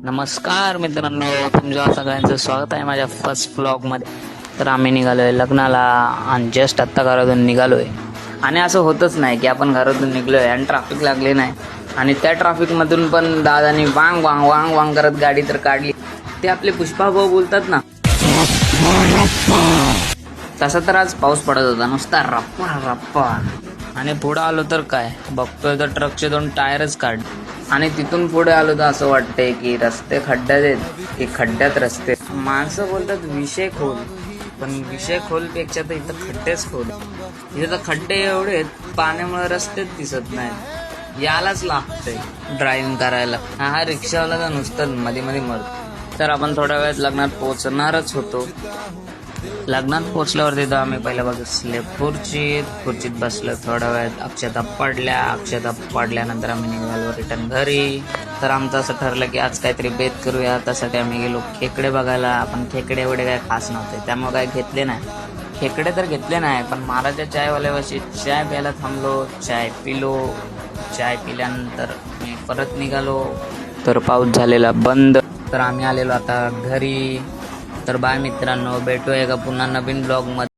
नमस्कार मित्रांनो, तुमच्या सगळ्यांचं स्वागत आहे माझ्या फर्स्ट व्लॉगमध्ये. तर आम्ही निघालोय लग्नाला आणि जस्ट आत्ता घरातून निघालोय. आणि असं होतच नाही की आपण घरातून निघलोय आणि ट्रॅफिक लागले नाही आणि त्या ट्रॅफिकमधून पण दादानी वांग वांग वांग वांग करत गाडी तर काढली. ते आपले पुष्पा भाऊ बोलतात ना, तसा तर आज पाऊस पडत होता, नुसता रप्पा रप्पा. आणि पुढं आलो तर काय बघतोय तर ट्रकचे 2 टायरच काढ. आणि तिथून पुढे आलो तर असं वाटतंय की रस्ते खड्ड्यात आहेत की खड्ड्यात रस्ते. माणसं बोलतात विषय खोल, पण विषय खोलपेक्षा तर इथं खड्डेच खोल. इथे तर खड्डे एवढे आहेत, पाण्यामुळे रस्तेच दिसत नाहीत. यालाच लागतंय ड्रायव्हिंग करायला. हा रिक्षावाला तर नुसतं मध्ये मध्ये मरतो. तर आपण थोड्या वेळात लग्नात पोहोचणारच होतो. लग्नात पोहोचल्यावर तिथं आम्ही पहिल्या बसले खुर्चीत बसलो. थोड्या वेळात अक्षता पडल्यानंतर आम्ही निघालो रिटर्न घरी. तर आमचं असं ठरलं की आज काहीतरी बेत करूया. त्यासाठी आम्ही गेलो खेकडे बघायला. पण खेकडे एवढे काय खास नव्हते, त्यामुळे काय घेतले नाही. खेकडे तर घेतले नाही, पण महाराजा चायवाल्यापाशी चाय प्यायला थांबलो. चाय पिल्यानंतर मी परत निघालो. तर पाऊस झालेला बंद. तर आम्ही आलेलो आता घरी. तर बाय मित्रांनो, भेटूया का पुन्हा नवीन ब्लॉग मध्ये.